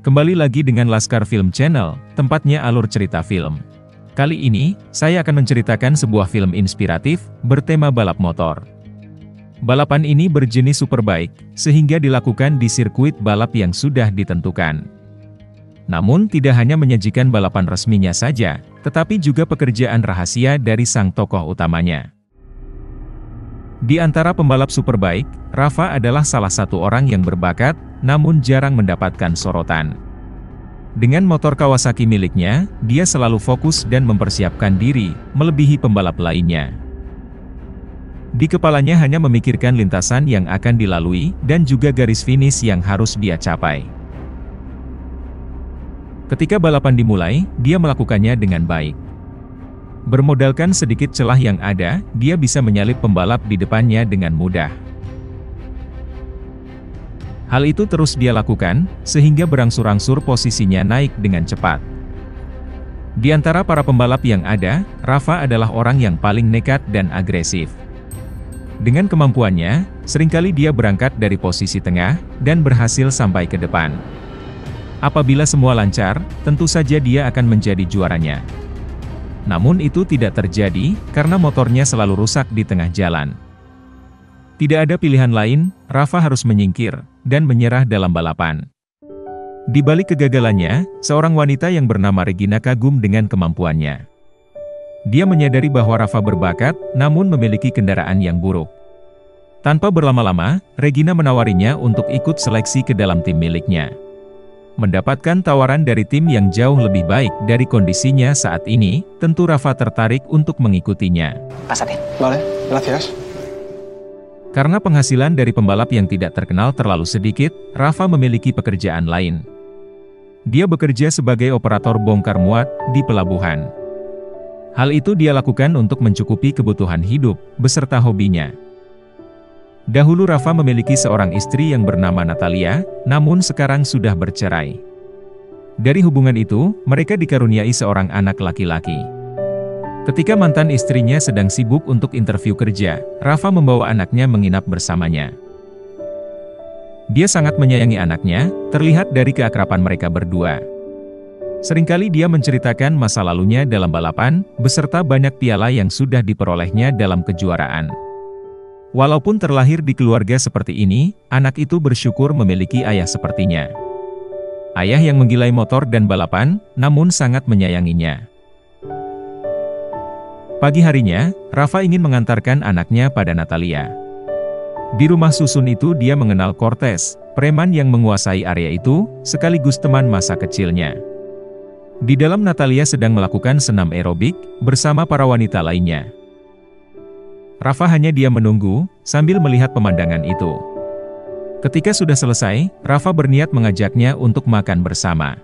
Kembali lagi dengan Laskar Film Channel, tempatnya alur cerita film. Kali ini, saya akan menceritakan sebuah film inspiratif, bertema balap motor. Balapan ini berjenis superbike, sehingga dilakukan di sirkuit balap yang sudah ditentukan. Namun tidak hanya menyajikan balapan resminya saja, tetapi juga pekerjaan rahasia dari sang tokoh utamanya. Di antara pembalap superbike, Rafa adalah salah satu orang yang berbakat, namun jarang mendapatkan sorotan. Dengan motor Kawasaki miliknya, dia selalu fokus dan mempersiapkan diri, melebihi pembalap lainnya. Di kepalanya hanya memikirkan lintasan yang akan dilalui, dan juga garis finish yang harus dia capai. Ketika balapan dimulai, dia melakukannya dengan baik. Bermodalkan sedikit celah yang ada, dia bisa menyalip pembalap di depannya dengan mudah. Hal itu terus dia lakukan, sehingga berangsur-angsur posisinya naik dengan cepat. Di antara para pembalap yang ada, Rafa adalah orang yang paling nekat dan agresif. Dengan kemampuannya, seringkali dia berangkat dari posisi tengah, dan berhasil sampai ke depan. Apabila semua lancar, tentu saja dia akan menjadi juaranya. Namun itu tidak terjadi, karena motornya selalu rusak di tengah jalan. Tidak ada pilihan lain, Rafa harus menyingkir, dan menyerah dalam balapan. Di balik kegagalannya, seorang wanita yang bernama Regina kagum dengan kemampuannya. Dia menyadari bahwa Rafa berbakat, namun memiliki kendaraan yang buruk. Tanpa berlama-lama, Regina menawarinya untuk ikut seleksi ke dalam tim miliknya. Mendapatkan tawaran dari tim yang jauh lebih baik dari kondisinya saat ini, tentu Rafa tertarik untuk mengikutinya. Pasarin. Vale, gracias. Karena penghasilan dari pembalap yang tidak terkenal terlalu sedikit, Rafa memiliki pekerjaan lain. Dia bekerja sebagai operator bongkar muat di pelabuhan. Hal itu dia lakukan untuk mencukupi kebutuhan hidup, beserta hobinya. Dahulu Rafa memiliki seorang istri yang bernama Natalia, namun sekarang sudah bercerai. Dari hubungan itu, mereka dikaruniai seorang anak laki-laki. Ketika mantan istrinya sedang sibuk untuk interview kerja, Rafa membawa anaknya menginap bersamanya. Dia sangat menyayangi anaknya, terlihat dari keakraban mereka berdua. Seringkali dia menceritakan masa lalunya dalam balapan, beserta banyak piala yang sudah diperolehnya dalam kejuaraan. Walaupun terlahir di keluarga seperti ini, anak itu bersyukur memiliki ayah sepertinya. Ayah yang menggilai motor dan balapan, namun sangat menyayanginya. Pagi harinya, Rafa ingin mengantarkan anaknya pada Natalia. Di rumah susun itu dia mengenal Cortez, preman yang menguasai area itu, sekaligus teman masa kecilnya. Di dalam Natalia sedang melakukan senam aerobik, bersama para wanita lainnya. Rafa hanya diam menunggu, sambil melihat pemandangan itu. Ketika sudah selesai, Rafa berniat mengajaknya untuk makan bersama.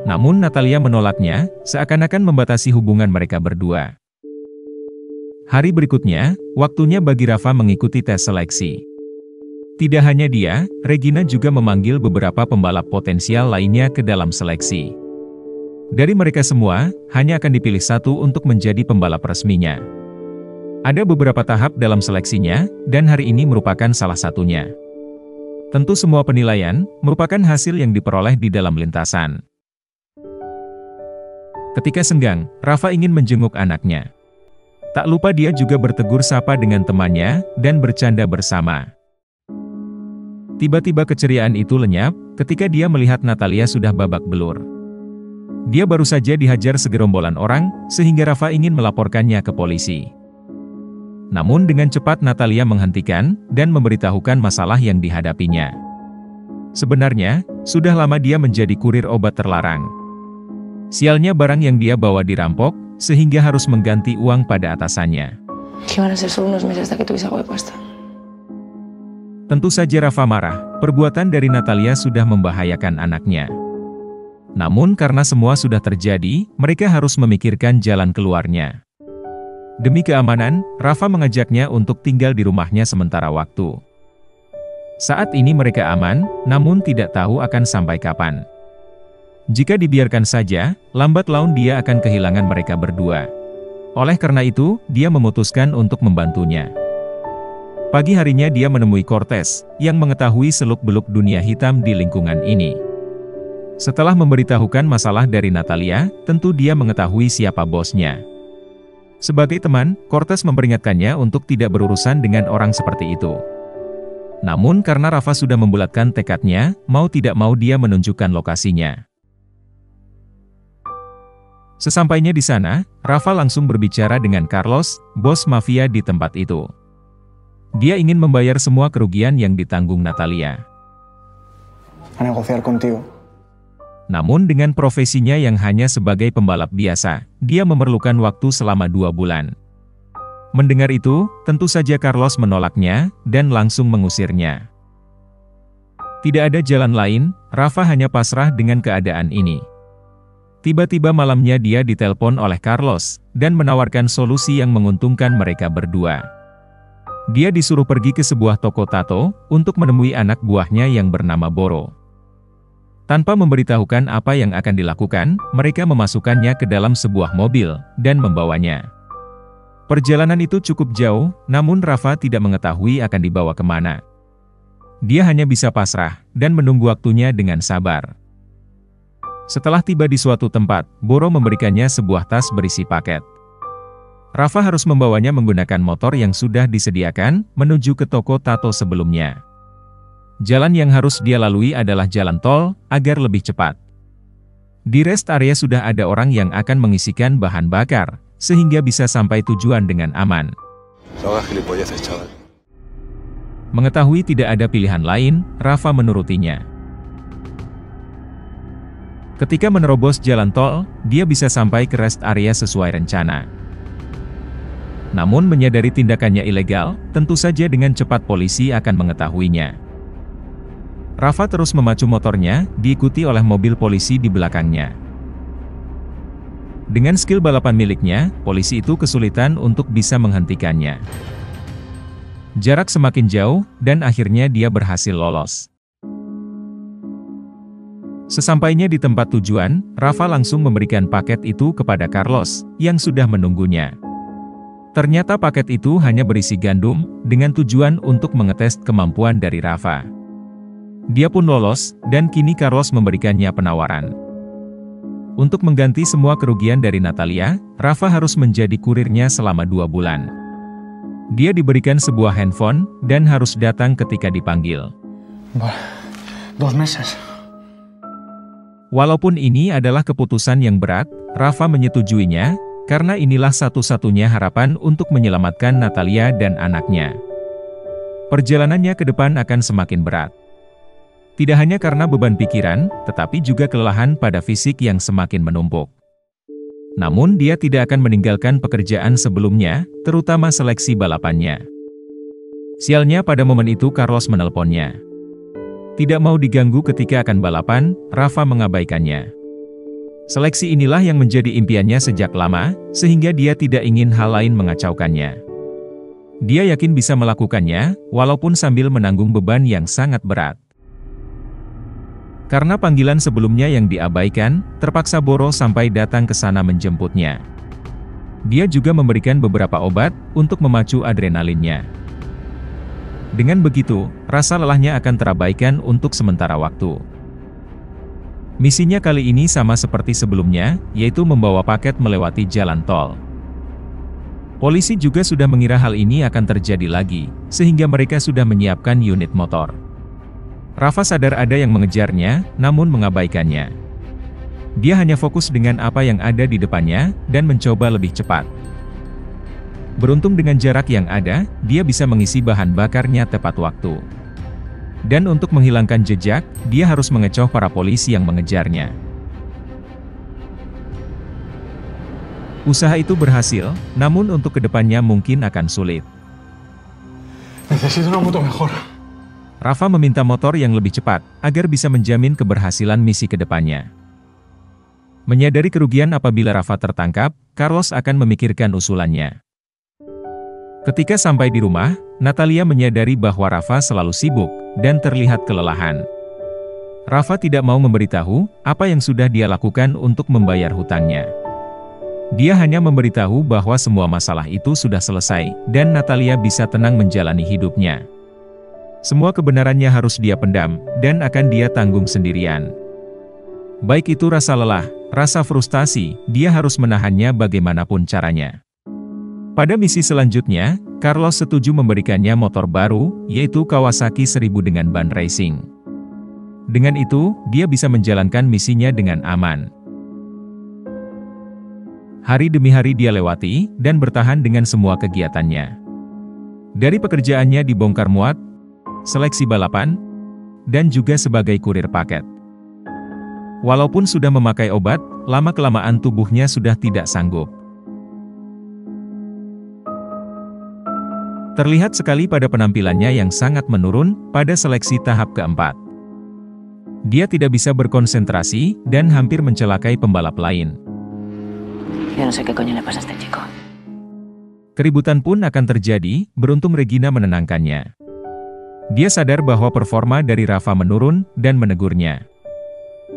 Namun Natalia menolaknya, seakan-akan membatasi hubungan mereka berdua. Hari berikutnya, waktunya bagi Rafa mengikuti tes seleksi. Tidak hanya dia, Regina juga memanggil beberapa pembalap potensial lainnya ke dalam seleksi. Dari mereka semua, hanya akan dipilih satu untuk menjadi pembalap resminya. Ada beberapa tahap dalam seleksinya, dan hari ini merupakan salah satunya. Tentu semua penilaian, merupakan hasil yang diperoleh di dalam lintasan. Ketika senggang, Rafa ingin menjenguk anaknya. Tak lupa dia juga bertegur sapa dengan temannya, dan bercanda bersama. Tiba-tiba keceriaan itu lenyap, ketika dia melihat Natalia sudah babak belur. Dia baru saja dihajar segerombolan orang, sehingga Rafa ingin melaporkannya ke polisi. Namun dengan cepat Natalia menghentikan, dan memberitahukan masalah yang dihadapinya. Sebenarnya, sudah lama dia menjadi kurir obat terlarang. Sialnya barang yang dia bawa dirampok, sehingga harus mengganti uang pada atasannya. Tentu saja Rafa marah, perbuatan dari Natalia sudah membahayakan anaknya. Namun karena semua sudah terjadi, mereka harus memikirkan jalan keluarnya. Demi keamanan, Rafa mengajaknya untuk tinggal di rumahnya sementara waktu. Saat ini mereka aman, namun tidak tahu akan sampai kapan. Jika dibiarkan saja, lambat laun dia akan kehilangan mereka berdua. Oleh karena itu, dia memutuskan untuk membantunya. Pagi harinya dia menemui Cortez, yang mengetahui seluk-beluk dunia hitam di lingkungan ini. Setelah memberitahukan masalah dari Natalia, tentu dia mengetahui siapa bosnya. Sebagai teman, Cortez memperingatkannya untuk tidak berurusan dengan orang seperti itu. Namun karena Rafa sudah membulatkan tekadnya, mau tidak mau dia menunjukkan lokasinya. Sesampainya di sana, Rafa langsung berbicara dengan Carlos, bos mafia di tempat itu. Dia ingin membayar semua kerugian yang ditanggung Natalia. A negociar contigo. Namun dengan profesinya yang hanya sebagai pembalap biasa, dia memerlukan waktu selama 2 bulan. Mendengar itu, tentu saja Carlos menolaknya, dan langsung mengusirnya. Tidak ada jalan lain, Rafa hanya pasrah dengan keadaan ini. Tiba-tiba malamnya dia ditelepon oleh Carlos, dan menawarkan solusi yang menguntungkan mereka berdua. Dia disuruh pergi ke sebuah toko tato, untuk menemui anak buahnya yang bernama Boro. Tanpa memberitahukan apa yang akan dilakukan, mereka memasukkannya ke dalam sebuah mobil, dan membawanya. Perjalanan itu cukup jauh, namun Rafa tidak mengetahui akan dibawa kemana. Dia hanya bisa pasrah, dan menunggu waktunya dengan sabar. Setelah tiba di suatu tempat, Boro memberikannya sebuah tas berisi paket. Rafa harus membawanya menggunakan motor yang sudah disediakan, menuju ke toko tato sebelumnya. Jalan yang harus dia lalui adalah jalan tol, agar lebih cepat. Di rest area sudah ada orang yang akan mengisikan bahan bakar, sehingga bisa sampai tujuan dengan aman. Mengetahui tidak ada pilihan lain, Rafa menurutinya. Ketika menerobos jalan tol, dia bisa sampai ke rest area sesuai rencana. Namun menyadari tindakannya ilegal, tentu saja dengan cepat polisi akan mengetahuinya. Rafa terus memacu motornya, diikuti oleh mobil polisi di belakangnya. Dengan skill balapan miliknya, polisi itu kesulitan untuk bisa menghentikannya. Jarak semakin jauh, dan akhirnya dia berhasil lolos. Sesampainya di tempat tujuan, Rafa langsung memberikan paket itu kepada Carlos, yang sudah menunggunya. Ternyata paket itu hanya berisi gandum, dengan tujuan untuk mengetes kemampuan dari Rafa. Dia pun lolos, dan kini Carlos memberikannya penawaran. Untuk mengganti semua kerugian dari Natalia, Rafa harus menjadi kurirnya selama 2 bulan. Dia diberikan sebuah handphone, dan harus datang ketika dipanggil. 2 meses. Walaupun ini adalah keputusan yang berat, Rafa menyetujuinya, karena inilah satu-satunya harapan untuk menyelamatkan Natalia dan anaknya. Perjalanannya ke depan akan semakin berat. Tidak hanya karena beban pikiran, tetapi juga kelelahan pada fisik yang semakin menumpuk. Namun dia tidak akan meninggalkan pekerjaan sebelumnya, terutama seleksi balapannya. Sialnya pada momen itu Carlos menelponnya. Tidak mau diganggu ketika akan balapan, Rafa mengabaikannya. Seleksi inilah yang menjadi impiannya sejak lama, sehingga dia tidak ingin hal lain mengacaukannya. Dia yakin bisa melakukannya, walaupun sambil menanggung beban yang sangat berat. Karena panggilan sebelumnya yang diabaikan, terpaksa Boro sampai datang ke sana menjemputnya. Dia juga memberikan beberapa obat, untuk memacu adrenalinnya. Dengan begitu, rasa lelahnya akan terabaikan untuk sementara waktu. Misinya kali ini sama seperti sebelumnya, yaitu membawa paket melewati jalan tol. Polisi juga sudah mengira hal ini akan terjadi lagi, sehingga mereka sudah menyiapkan unit motor. Rafa sadar ada yang mengejarnya, namun mengabaikannya. Dia hanya fokus dengan apa yang ada di depannya, dan mencoba lebih cepat. Beruntung dengan jarak yang ada, dia bisa mengisi bahan bakarnya tepat waktu. Dan untuk menghilangkan jejak, dia harus mengecoh para polisi yang mengejarnya. Usaha itu berhasil, namun untuk kedepannya mungkin akan sulit. Necesito una moto mejor. Rafa meminta motor yang lebih cepat, agar bisa menjamin keberhasilan misi kedepannya. Menyadari kerugian apabila Rafa tertangkap, Carlos akan memikirkan usulannya. Ketika sampai di rumah, Natalia menyadari bahwa Rafa selalu sibuk, dan terlihat kelelahan. Rafa tidak mau memberitahu, apa yang sudah dia lakukan untuk membayar hutangnya. Dia hanya memberitahu bahwa semua masalah itu sudah selesai, dan Natalia bisa tenang menjalani hidupnya. Semua kebenarannya harus dia pendam, dan akan dia tanggung sendirian. Baik itu rasa lelah, rasa frustasi, dia harus menahannya bagaimanapun caranya. Pada misi selanjutnya, Carlos setuju memberikannya motor baru, yaitu Kawasaki 1000 dengan ban racing. Dengan itu, dia bisa menjalankan misinya dengan aman. Hari demi hari dia lewati, dan bertahan dengan semua kegiatannya. Dari pekerjaannya di bongkar muat, seleksi balapan, dan juga sebagai kurir paket. Walaupun sudah memakai obat, lama-kelamaan tubuhnya sudah tidak sanggup. Terlihat sekali pada penampilannya yang sangat menurun pada seleksi tahap keempat. Dia tidak bisa berkonsentrasi, dan hampir mencelakai pembalap lain. Yo no sé qué coño le pasa a este chico. Keributan pun akan terjadi, beruntung Regina menenangkannya. Dia sadar bahwa performa dari Rafa menurun, dan menegurnya.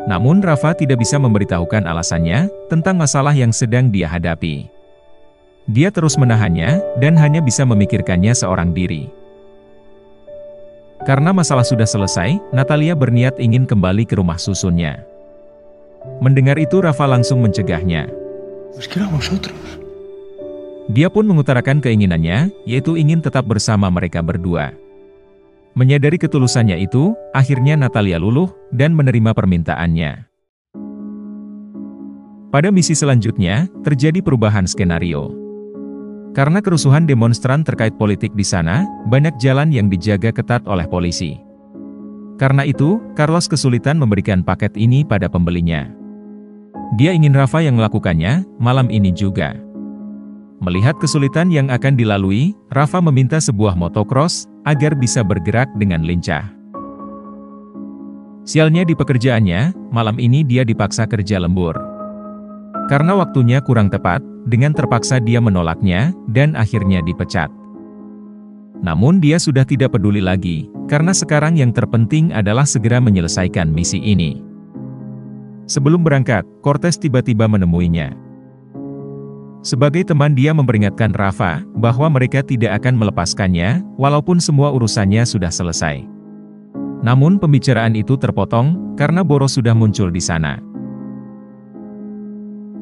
Namun Rafa tidak bisa memberitahukan alasannya, tentang masalah yang sedang dia hadapi. Dia terus menahannya, dan hanya bisa memikirkannya seorang diri. Karena masalah sudah selesai, Natalia berniat ingin kembali ke rumah susunnya. Mendengar itu Rafa langsung mencegahnya. Pues quiero a vosotros. Dia pun mengutarakan keinginannya, yaitu ingin tetap bersama mereka berdua. Menyadari ketulusannya itu, akhirnya Natalia luluh, dan menerima permintaannya. Pada misi selanjutnya, terjadi perubahan skenario. Karena kerusuhan demonstran terkait politik di sana, banyak jalan yang dijaga ketat oleh polisi. Karena itu, Carlos kesulitan memberikan paket ini pada pembelinya. Dia ingin Rafa yang melakukannya, malam ini juga. Melihat kesulitan yang akan dilalui, Rafa meminta sebuah motocross, agar bisa bergerak dengan lincah. Sialnya di pekerjaannya, malam ini dia dipaksa kerja lembur. Karena waktunya kurang tepat, dengan terpaksa dia menolaknya, dan akhirnya dipecat. Namun dia sudah tidak peduli lagi, karena sekarang yang terpenting adalah segera menyelesaikan misi ini. Sebelum berangkat, Cortez tiba-tiba menemuinya. Sebagai teman dia memperingatkan Rafa, bahwa mereka tidak akan melepaskannya, walaupun semua urusannya sudah selesai. Namun pembicaraan itu terpotong, karena Boros sudah muncul di sana.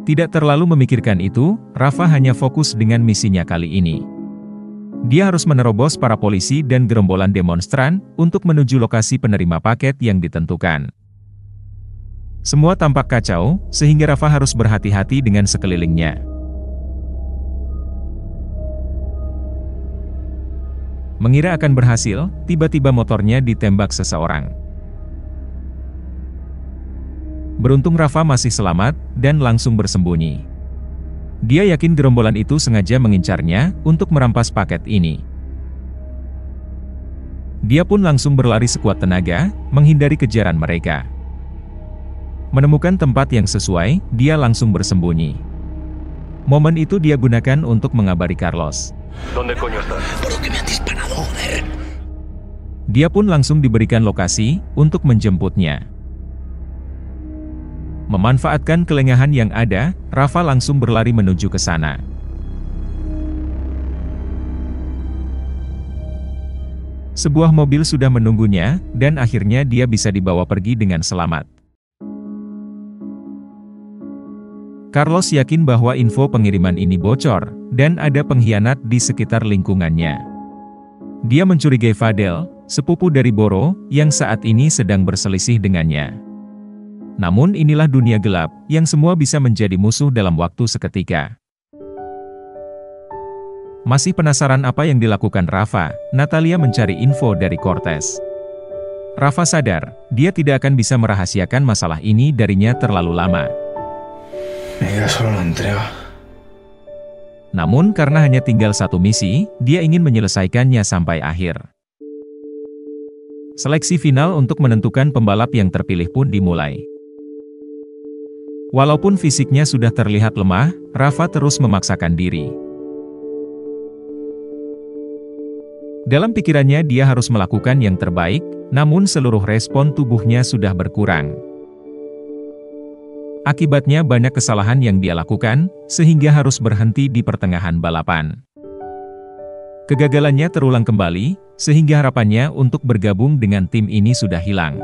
Tidak terlalu memikirkan itu, Rafa hanya fokus dengan misinya kali ini. Dia harus menerobos para polisi dan gerombolan demonstran, untuk menuju lokasi penerima paket yang ditentukan. Semua tampak kacau, sehingga Rafa harus berhati-hati dengan sekelilingnya. Mengira akan berhasil, tiba-tiba motornya ditembak seseorang. Beruntung Rafa masih selamat, dan langsung bersembunyi. Dia yakin gerombolan itu sengaja mengincarnya, untuk merampas paket ini. Dia pun langsung berlari sekuat tenaga, menghindari kejaran mereka. Menemukan tempat yang sesuai, dia langsung bersembunyi. Momen itu dia gunakan untuk mengabari Carlos. ¿Dónde coño estás? Por lo que me han disparado, joder. Dia pun langsung diberikan lokasi, untuk menjemputnya. Memanfaatkan kelengahan yang ada, Rafa langsung berlari menuju ke sana. Sebuah mobil sudah menunggunya, dan akhirnya dia bisa dibawa pergi dengan selamat. Carlos yakin bahwa info pengiriman ini bocor, dan ada pengkhianat di sekitar lingkungannya. Dia mencurigai Fadel, sepupu dari Boro, yang saat ini sedang berselisih dengannya. Namun inilah dunia gelap, yang semua bisa menjadi musuh dalam waktu seketika. Masih penasaran apa yang dilakukan Rafa, Natalia mencari info dari Cortez. Rafa sadar, dia tidak akan bisa merahasiakan masalah ini darinya terlalu lama. Me queda solo la entrega. Namun karena hanya tinggal satu misi, dia ingin menyelesaikannya sampai akhir. Seleksi final untuk menentukan pembalap yang terpilih pun dimulai. Walaupun fisiknya sudah terlihat lemah, Rafa terus memaksakan diri. Dalam pikirannya dia harus melakukan yang terbaik, namun seluruh respon tubuhnya sudah berkurang. Akibatnya banyak kesalahan yang dia lakukan, sehingga harus berhenti di pertengahan balapan. Kegagalannya terulang kembali, sehingga harapannya untuk bergabung dengan tim ini sudah hilang.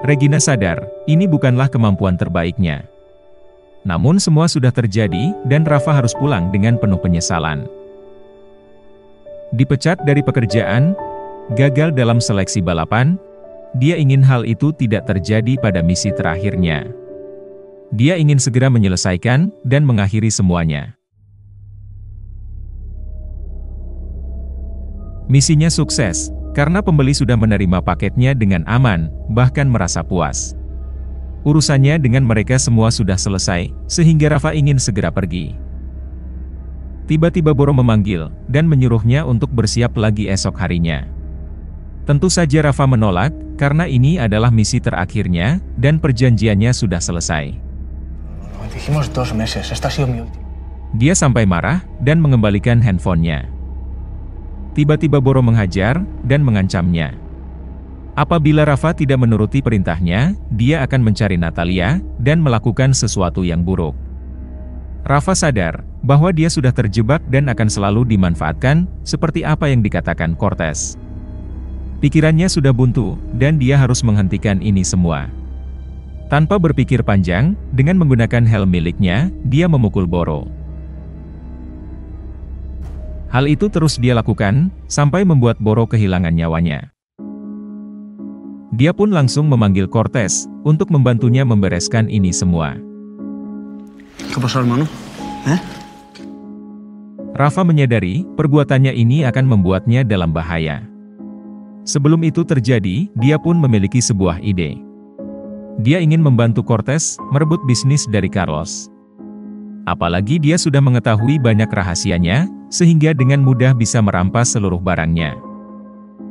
Regina sadar, ini bukanlah kemampuan terbaiknya. Namun semua sudah terjadi, dan Rafa harus pulang dengan penuh penyesalan. Dipecat dari pekerjaan, gagal dalam seleksi balapan, dia ingin hal itu tidak terjadi pada misi terakhirnya. Dia ingin segera menyelesaikan dan mengakhiri semuanya. Misinya sukses, karena pembeli sudah menerima paketnya dengan aman, bahkan merasa puas. Urusannya dengan mereka semua sudah selesai, sehingga Rafa ingin segera pergi. Tiba-tiba Boro memanggil, dan menyuruhnya untuk bersiap lagi esok harinya. Tentu saja Rafa menolak, karena ini adalah misi terakhirnya, dan perjanjiannya sudah selesai. Dijimos 2 meses, esta ha sido mi última. Dia sampai marah, dan mengembalikan handphonenya. Tiba-tiba Boro menghajar, dan mengancamnya. Apabila Rafa tidak menuruti perintahnya, dia akan mencari Natalia, dan melakukan sesuatu yang buruk. Rafa sadar, bahwa dia sudah terjebak dan akan selalu dimanfaatkan, seperti apa yang dikatakan Cortez. Pikirannya sudah buntu, dan dia harus menghentikan ini semua. Tanpa berpikir panjang, dengan menggunakan helm miliknya, dia memukul Boro. Hal itu terus dia lakukan, sampai membuat Boro kehilangan nyawanya. Dia pun langsung memanggil Cortez, untuk membantunya membereskan ini semua. ¿Qué pasó, hermano? Rafa menyadari, perbuatannya ini akan membuatnya dalam bahaya. Sebelum itu terjadi, dia pun memiliki sebuah ide. Dia ingin membantu Cortez merebut bisnis dari Carlos. Apalagi dia sudah mengetahui banyak rahasianya, sehingga dengan mudah bisa merampas seluruh barangnya.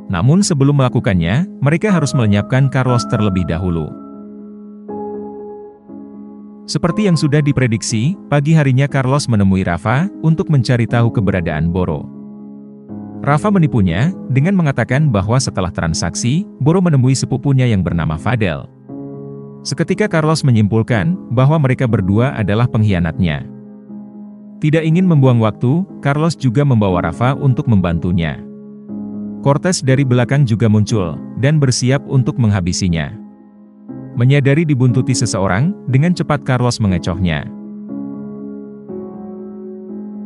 Namun sebelum melakukannya, mereka harus melenyapkan Carlos terlebih dahulu. Seperti yang sudah diprediksi, pagi harinya Carlos menemui Rafa untuk mencari tahu keberadaan Boro. Rafa menipunya dengan mengatakan bahwa setelah transaksi, Boro menemui sepupunya yang bernama Fadel. Seketika Carlos menyimpulkan bahwa mereka berdua adalah pengkhianatnya. Tidak ingin membuang waktu, Carlos juga membawa Rafa untuk membantunya. Cortez dari belakang juga muncul, dan bersiap untuk menghabisinya. Menyadari dibuntuti seseorang, dengan cepat Carlos mengecohnya.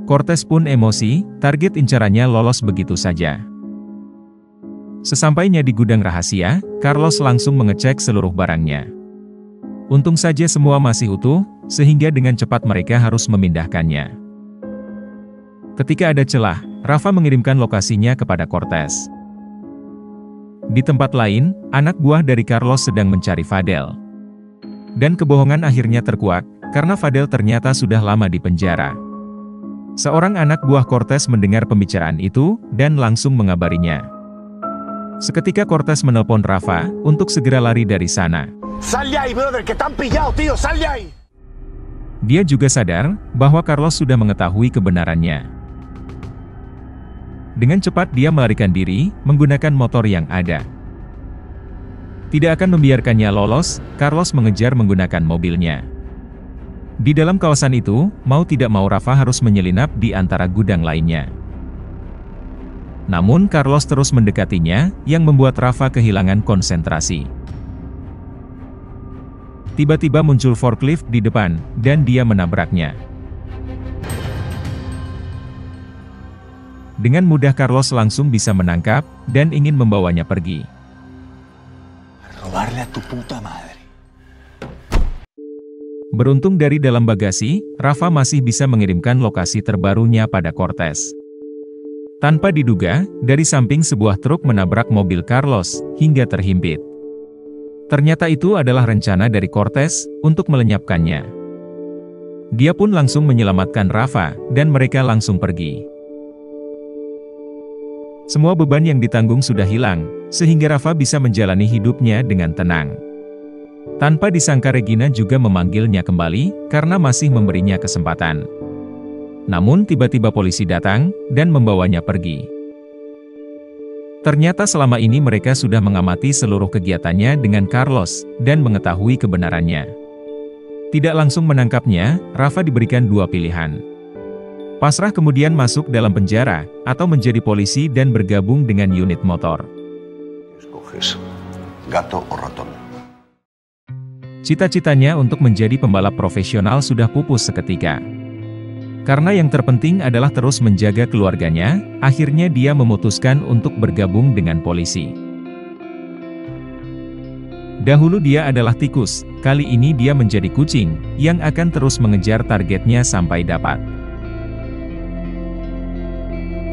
Cortez pun emosi, target incarannya lolos begitu saja. Sesampainya di gudang rahasia, Carlos langsung mengecek seluruh barangnya. Untung saja semua masih utuh, sehingga dengan cepat mereka harus memindahkannya. Ketika ada celah, Rafa mengirimkan lokasinya kepada Cortez. Di tempat lain, anak buah dari Carlos sedang mencari Fadel. Dan kebohongan akhirnya terkuak, karena Fadel ternyata sudah lama di penjara. Seorang anak buah Cortez mendengar pembicaraan itu, dan langsung mengabarinya. Seketika Cortez menelpon Rafa, untuk segera lari dari sana. ¡Sal de ahí, brother! ¡Que están pillados, tío! ¡Sal de ahí! Dia juga sadar, bahwa Carlos sudah mengetahui kebenarannya. Dengan cepat dia melarikan diri, menggunakan motor yang ada. Tidak akan membiarkannya lolos, Carlos mengejar menggunakan mobilnya. Di dalam kawasan itu, mau tidak mau Rafa harus menyelinap di antara gudang lainnya. Namun Carlos terus mendekatinya, yang membuat Rafa kehilangan konsentrasi. Tiba-tiba muncul forklift di depan, dan dia menabraknya. Dengan mudah Carlos langsung bisa menangkap, dan ingin membawanya pergi. Robarle a tu puta madre. Beruntung dari dalam bagasi, Rafa masih bisa mengirimkan lokasi terbarunya pada Cortez. Tanpa diduga, dari samping sebuah truk menabrak mobil Carlos, hingga terhimpit. Ternyata itu adalah rencana dari Cortez, untuk melenyapkannya. Dia pun langsung menyelamatkan Rafa, dan mereka langsung pergi. Semua beban yang ditanggung sudah hilang, sehingga Rafa bisa menjalani hidupnya dengan tenang. Tanpa disangka Regina juga memanggilnya kembali, karena masih memberinya kesempatan. Namun tiba-tiba polisi datang, dan membawanya pergi. Ternyata selama ini mereka sudah mengamati seluruh kegiatannya dengan Carlos, dan mengetahui kebenarannya. Tidak langsung menangkapnya, Rafa diberikan dua pilihan. Pasrah kemudian masuk dalam penjara, atau menjadi polisi dan bergabung dengan unit motor. Escoges gato o ratón. Cita-citanya untuk menjadi pembalap profesional sudah pupus seketika. Karena yang terpenting adalah terus menjaga keluarganya, akhirnya dia memutuskan untuk bergabung dengan polisi. Dahulu dia adalah tikus, kali ini dia menjadi kucing, yang akan terus mengejar targetnya sampai dapat.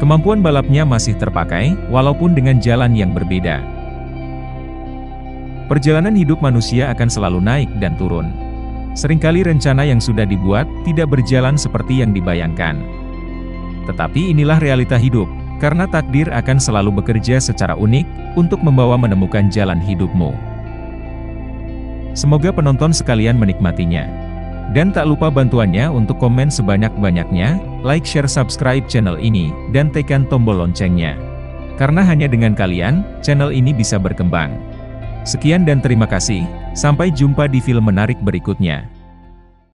Kemampuan balapnya masih terpakai, walaupun dengan jalan yang berbeda. Perjalanan hidup manusia akan selalu naik dan turun. Seringkali rencana yang sudah dibuat, tidak berjalan seperti yang dibayangkan. Tetapi inilah realita hidup, karena takdir akan selalu bekerja secara unik, untuk membawa menemukan jalan hidupmu. Semoga penonton sekalian menikmatinya. Dan tak lupa bantuannya untuk komen sebanyak-banyaknya, like, share, subscribe channel ini, dan tekan tombol loncengnya. Karena hanya dengan kalian, channel ini bisa berkembang. Sekian dan terima kasih, sampai jumpa di film menarik berikutnya.